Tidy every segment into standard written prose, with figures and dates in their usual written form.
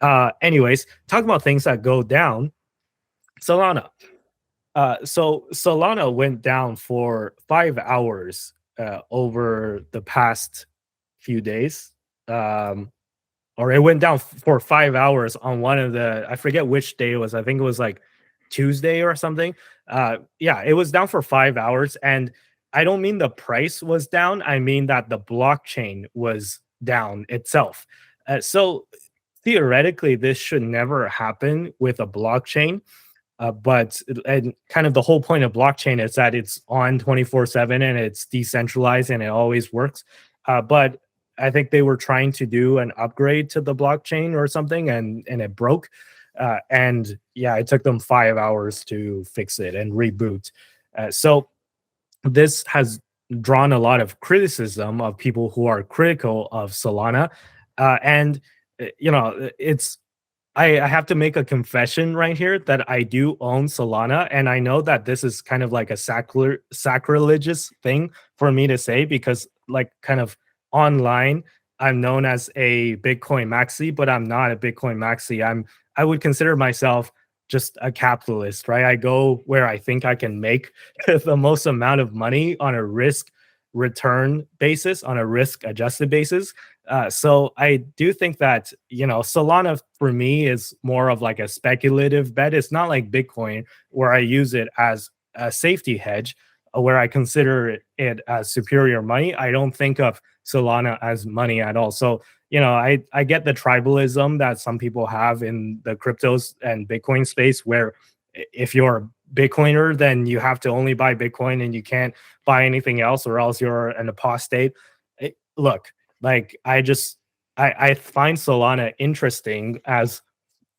Anyways, talking about things that go down, Solana. So Solana went down for 5 hours over the past few days. Um, or it went down for 5 hours on one of the, I forget which day it was. I think it was like Tuesday or something. Yeah, it was down for 5 hours. And I don't mean the price was down, I mean that the blockchain was down itself. So theoretically, this should never happen with a blockchain. But and kind of the whole point of blockchain is that it's on 24/7 and it's decentralized and it always works. But I think they were trying to do an upgrade to the blockchain or something, and it broke. And yeah, it took them 5 hours to fix it and reboot. So this has drawn a lot of criticism of people who are critical of Solana, and it's I have to make a confession right here that I do own Solana, and I know that this is kind of like a sacrilegious thing for me to say because, like, kind of online, I'm known as a Bitcoin maxi, but I'm not a Bitcoin maxi. I would consider myself just a capitalist, right? I go where I think I can make the most amount of money on a risk return basis, on a risk adjusted basis. So I do think that, Solana for me is more of like a speculative bet. It's not like Bitcoin where I use it as a safety hedge, where I consider it as superior money. I don't think of Solana as money at all. So, I get the tribalism that some people have in the cryptos and Bitcoin space, where if you're a Bitcoiner, then you have to only buy Bitcoin and you can't buy anything else, or else you're an apostate. Look, like I find Solana interesting as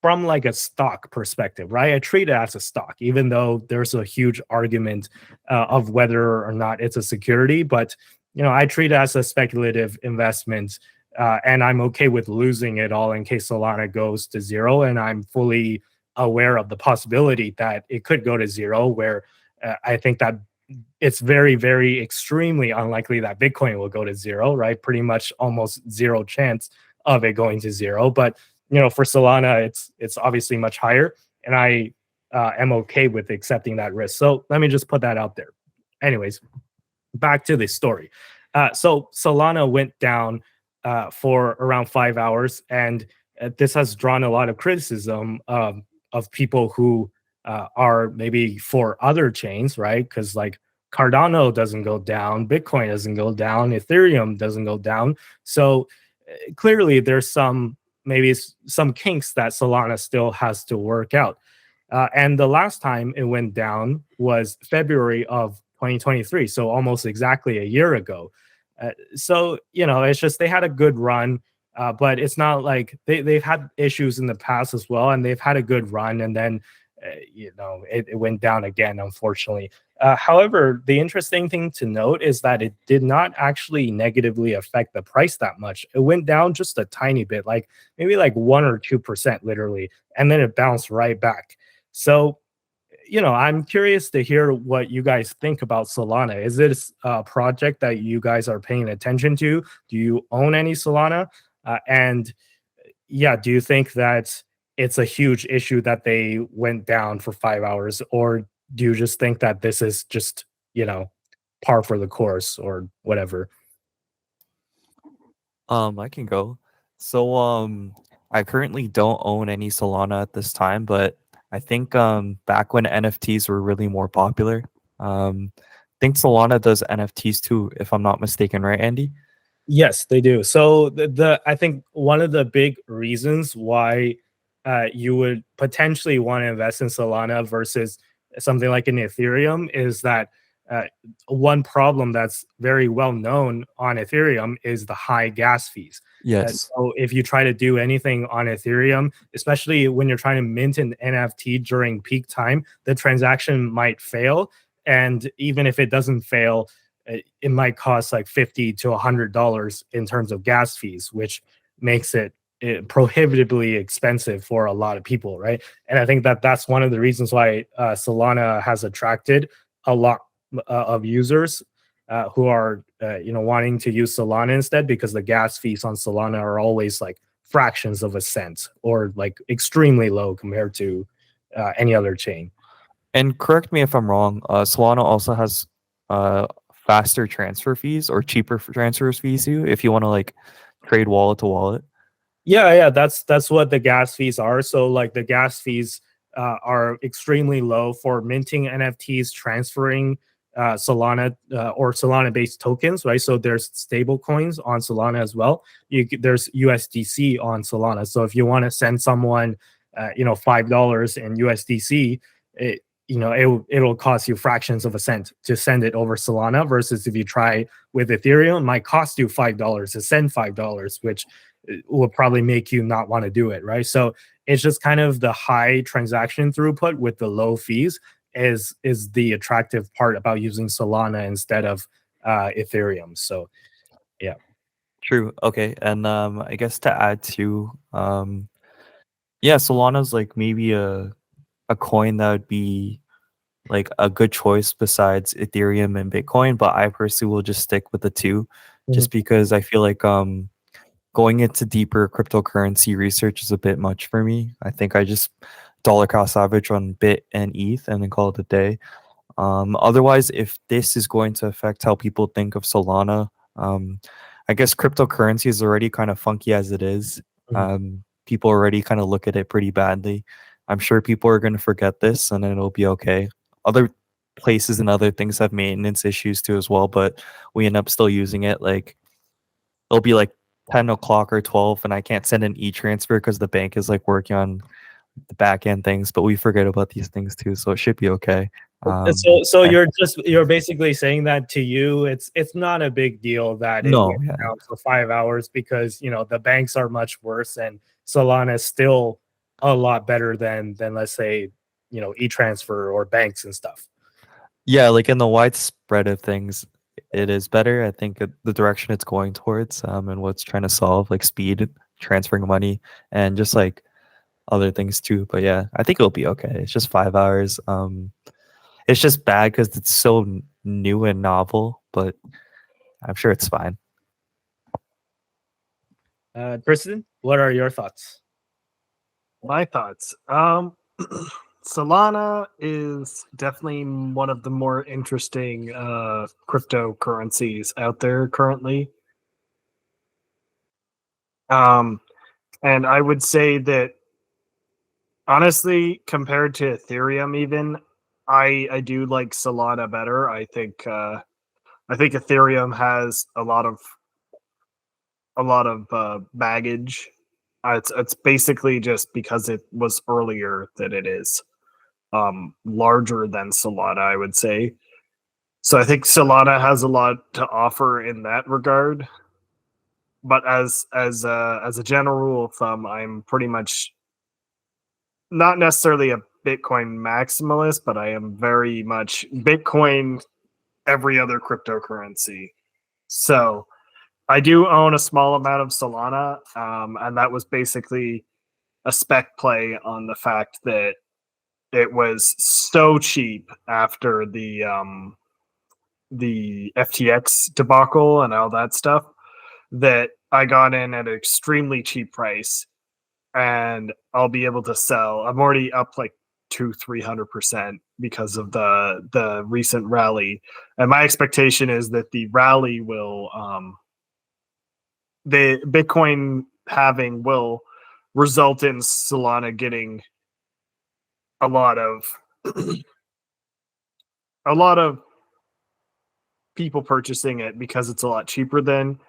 from like a stock perspective, right? I treat it as a stock, even though there's a huge argument of whether or not it's a security. But I treat it as a speculative investment, and I'm okay with losing it all in case Solana goes to zero. And I'm fully aware of the possibility that it could go to zero, where I think that it's very, very extremely unlikely that Bitcoin will go to zero, right? Pretty much almost zero chance of it going to zero. But for Solana, it's obviously much higher, and I am okay with accepting that risk. So let me just put that out there. Anyways, back to the story. So Solana went down for around 5 hours, and this has drawn a lot of criticism of people who are maybe for other chains, right? Because like Cardano doesn't go down, Bitcoin doesn't go down, Ethereum doesn't go down. So clearly, there's maybe some kinks that Solana still has to work out. And the last time it went down was February of 2023, so almost exactly a year ago. So it's just they had a good run, but it's not like they've had issues in the past as well, and they've had a good run, and then it went down again, unfortunately. However, the interesting thing to note is that it did not actually negatively affect the price that much. It went down just a tiny bit, like maybe like 1 or 2%, literally, and then it bounced right back. So, I'm curious to hear what you guys think about Solana. Is this a project that you guys are paying attention to? Do you own any Solana? And yeah, do you think that it's a huge issue that they went down for 5 hours, or do you just think that this is just par for the course or whatever? I can go. So I currently don't own any Solana at this time, but I think back when NFTs were really more popular, I think Solana does NFTs too, if I'm not mistaken, right, Andy? Yes, they do. So I think one of the big reasons why you would potentially want to invest in Solana versus something like an Ethereum is that uh, one problem that's very well known on Ethereum is the high gas fees. Yes. So if you try to do anything on Ethereum, especially when you're trying to mint an NFT during peak time, the transaction might fail. And even if it doesn't fail, it might cost like $50 to $100 in terms of gas fees, which makes it prohibitively expensive for a lot of people, right? And I think that that's one of the reasons why Solana has attracted a lot of users who are wanting to use Solana instead, because the gas fees on Solana are always like fractions of a cent, or like extremely low compared to any other chain. And correct me if I'm wrong. Solana also has faster transfer fees or cheaper transfer fees too, if you want to like trade wallet to wallet. Yeah, that's what the gas fees are. So like the gas fees are extremely low for minting NFTs, transferring Solana or Solana based tokens, right? So there's stable coins on Solana as well. There's USDC on Solana. So if you want to send someone, $5 in USDC, it'll cost you fractions of a cent to send it over Solana. Versus if you try with Ethereum, it might cost you $5 to send $5, which will probably make you not want to do it, right? So it's just kind of the high transaction throughput with the low fees is the attractive part about using Solana instead of Ethereum. So yeah. True. Okay. And I guess to add to yeah, Solana's like maybe a coin that would be like a good choice besides Ethereum and Bitcoin, but I personally will just stick with the two Mhm. just because I feel like going into deeper cryptocurrency research is a bit much for me. I think I just dollar cost average on Bit and ETH and then call it a day. Otherwise, if this is going to affect how people think of Solana, I guess cryptocurrency is already kind of funky as it is. Mhm. People already kind of look at it pretty badly. I'm sure people are going to forget this and then it'll be okay. Other places and other things have maintenance issues too as well, but we end up still using it. Like it'll be like 10 o'clock or 12 and I can't send an e-transfer because the bank is like working on the back end things, but we forget about these things too, so it should be okay. So And you're basically saying that to you, it's not a big deal that it no, went yeah. down for 5 hours because the banks are much worse and Solana is still a lot better than let's say e-transfer or banks and stuff. Yeah, like in the widespread of things, it is better. I think the direction it's going towards, and what's trying to solve, like speed, transferring money, and just like other things too. But yeah, I think it'll be okay. It's just 5 hours. It's just bad because it's so new and novel, but I'm sure it's fine. Tristan, what are your thoughts? My thoughts. Solana is definitely one of the more interesting cryptocurrencies out there currently. And I would say that honestly, compared to Ethereum, even I do like Solana better. I think Ethereum has a lot of baggage. It's basically just because it was earlier that it is larger than Solana, I would say. So I think Solana has a lot to offer in that regard. But as a general rule of thumb, I'm pretty much not necessarily a Bitcoin maximalist, but I am very much Bitcoin every other cryptocurrency. So I do own a small amount of Solana, and that was basically a spec play on the fact that it was so cheap after the FTX debacle and all that stuff that I got in at an extremely cheap price, and I'll be able to sell. I'm already up like 200-300% because of the recent rally, and my expectation is that the rally will the Bitcoin halving will result in Solana getting a lot of a lot of people purchasing it because it's a lot cheaper than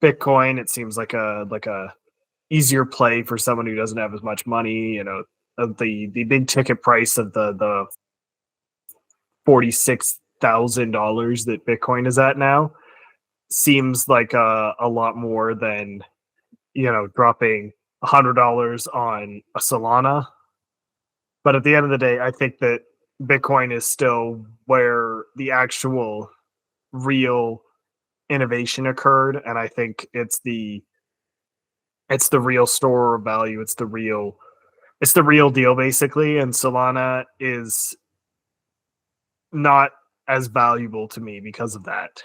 Bitcoin. It seems like a easier play for someone who doesn't have as much money. The big ticket price of the $46,000 that Bitcoin is at now seems like a lot more than dropping $100 on a Solana. But at the end of the day, I think that Bitcoin is still where the actual real innovation occurred, and I think it's the real store of value. It's the real deal basically, and Solana is not as valuable to me because of that.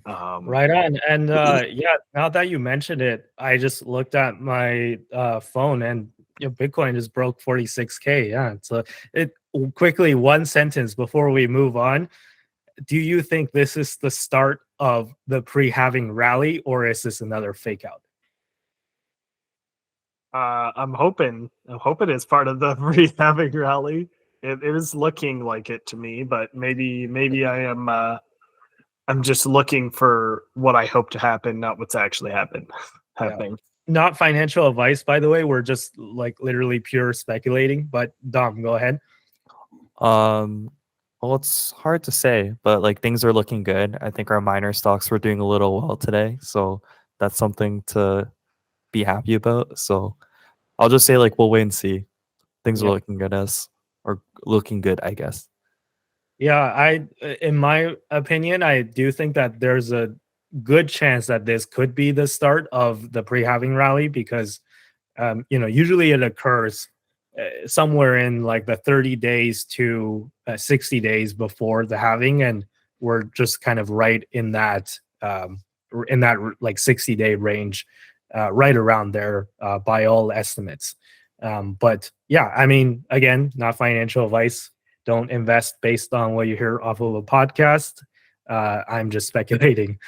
Right on. And yeah, now that you mentioned it, I just looked at my phone and Bitcoin just broke 46K. Yeah. So it quickly, one sentence before we move on. Do you think this is the start of the pre-halving rally, or is this another fake out? I'm hoping it's part of the rehabbing rally. It is looking like it to me, but maybe I am I'm just looking for what I hope to happen, not what's actually happening. Yeah. Not financial advice, by the way. We're just like literally pure speculating. But Dom, go ahead. Well, it's hard to say, but like things are looking good. I think our minor stocks were doing a little well today, so that's something to be happy about. So I'll just say like we'll wait and see. Things are Yep. looking good or looking good, I guess. Yeah, in my opinion, I do think that there's a good chance that this could be the start of the pre-halving rally because, usually it occurs somewhere in like the 30 days to 60 days before the halving, and we're just kind of right in that like 60-day range, right around there by all estimates. But yeah, I mean, again, not financial advice. Don't invest based on what you hear off of a podcast. I'm just speculating.